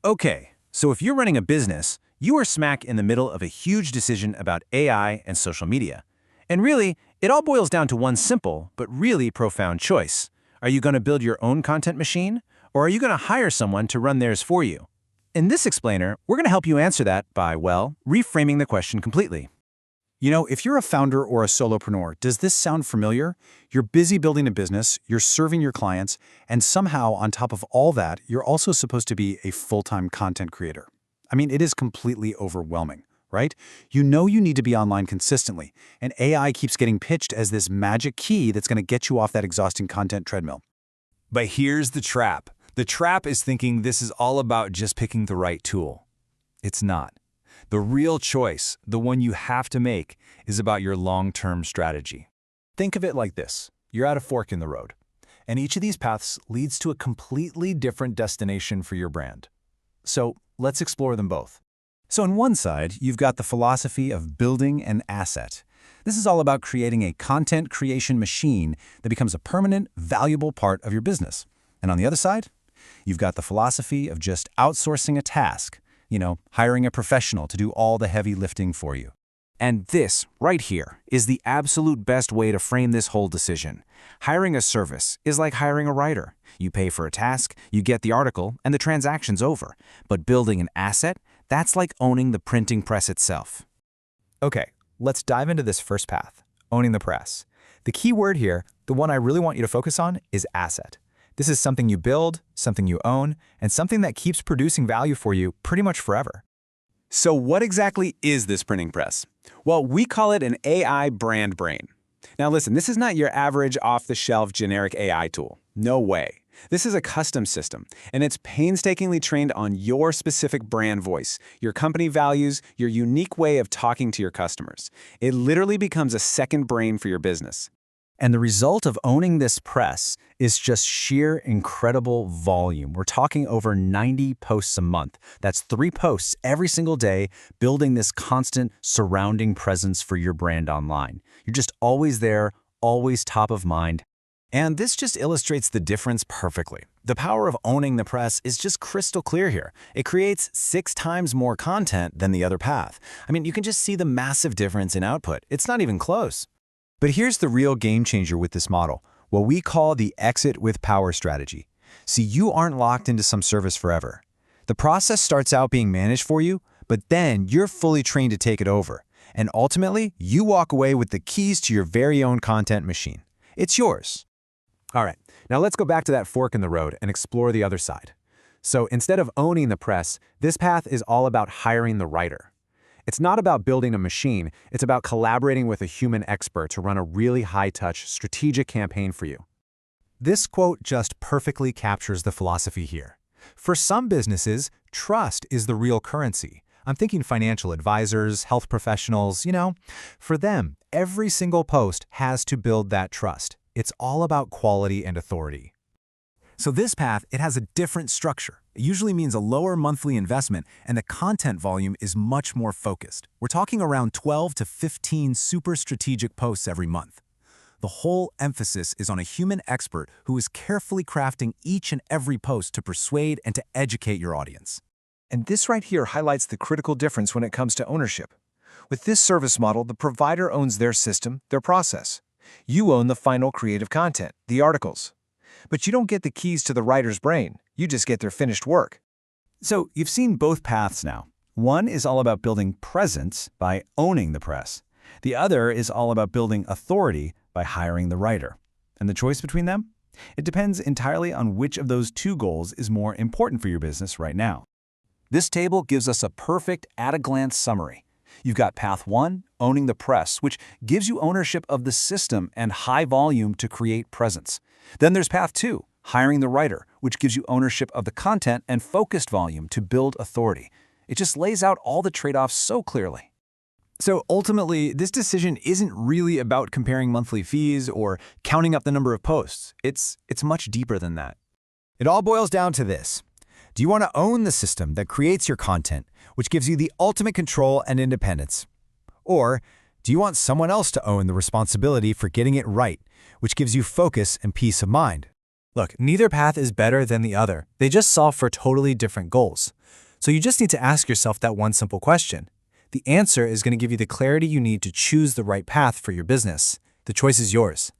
Okay, so if you're running a business, you are smack in the middle of a huge decision about AI and social media. And really, it all boils down to one simple, but really profound choice. Are you going to build your own content machine, or are you going to hire someone to run theirs for you? In this explainer, we're going to help you answer that by, well, reframing the question completely. You know, if you're a founder or a solopreneur, does this sound familiar? You're busy building a business, you're serving your clients, and somehow, on top of all that, you're also supposed to be a full-time content creator. I mean, it is completely overwhelming, right? You know you need to be online consistently, and AI keeps getting pitched as this magic key that's going to get you off that exhausting content treadmill. But here's the trap. The trap is thinking this is all about just picking the right tool. It's not. The real choice, the one you have to make, is about your long-term strategy. Think of it like this. You're at a fork in the road, and each of these paths leads to a completely different destination for your brand. So let's explore them both. So on one side, you've got the philosophy of building an asset. This is all about creating a content creation machine that becomes a permanent, valuable part of your business. And on the other side, you've got the philosophy of just outsourcing a task. Hiring a professional to do all the heavy lifting for you. And this, right here, is the absolute best way to frame this whole decision. Hiring a service is like hiring a writer. You pay for a task, you get the article, and the transaction's over. But building an asset, that's like owning the printing press itself. Okay, let's dive into this first path, owning the press. The key word here, the one I really want you to focus on, is asset. This is something you build, something you own, and something that keeps producing value for you pretty much forever. So what exactly is this printing press? Well, we call it an AI brand brain. Now listen, this is not your average off-the-shelf generic AI tool. No way. This is a custom system, and it's painstakingly trained on your specific brand voice, your company values, your unique way of talking to your customers. It literally becomes a second brain for your business. And the result of owning this press is just sheer incredible volume. We're talking over 90 posts a month. That's 3 posts every single day, building this constant surrounding presence for your brand online. You're just always there, always top of mind. And this just illustrates the difference perfectly. The power of owning the press is just crystal clear here. It creates 6 times more content than the other path. I mean, you can just see the massive difference in output. It's not even close. But here's the real game changer with this model, what we call the exit with power strategy. See, you aren't locked into some service forever. The process starts out being managed for you, but then you're fully trained to take it over. And ultimately, you walk away with the keys to your very own content machine. It's yours. All right, now let's go back to that fork in the road and explore the other side. So instead of owning the press, this path is all about hiring the writer. It's not about building a machine, it's about collaborating with a human expert to run a really high-touch, strategic campaign for you. This quote just perfectly captures the philosophy here. For some businesses, trust is the real currency. I'm thinking financial advisors, health professionals, For them, every single post has to build that trust. It's all about quality and authority. So this path, it has a different structure. It usually means a lower monthly investment, and the content volume is much more focused. We're talking around 12 to 15 super strategic posts every month. The whole emphasis is on a human expert who is carefully crafting each and every post to persuade and to educate your audience. And this right here highlights the critical difference when it comes to ownership. With this service model, the provider owns their system, their process. You own the final creative content, the articles. But you don't get the keys to the writer's brain. You just get their finished work. So you've seen both paths now. One is all about building presence by owning the press. The other is all about building authority by hiring the writer. And the choice between them? It depends entirely on which of those 2 goals is more important for your business right now. This table gives us a perfect at-a-glance summary. You've got path 1, owning the press, which gives you ownership of the system and high volume to create presence. Then there's path 2, hiring the writer, which gives you ownership of the content and focused volume to build authority. It just lays out all the trade-offs so clearly. So ultimately, this decision isn't really about comparing monthly fees or counting up the number of posts. It's much deeper than that. It all boils down to this. Do you want to own the system that creates your content, which gives you the ultimate control and independence? Or do you want someone else to own the responsibility for getting it right, which gives you focus and peace of mind? Look, neither path is better than the other. They just solve for totally different goals. So you just need to ask yourself that one simple question. The answer is going to give you the clarity you need to choose the right path for your business. The choice is yours.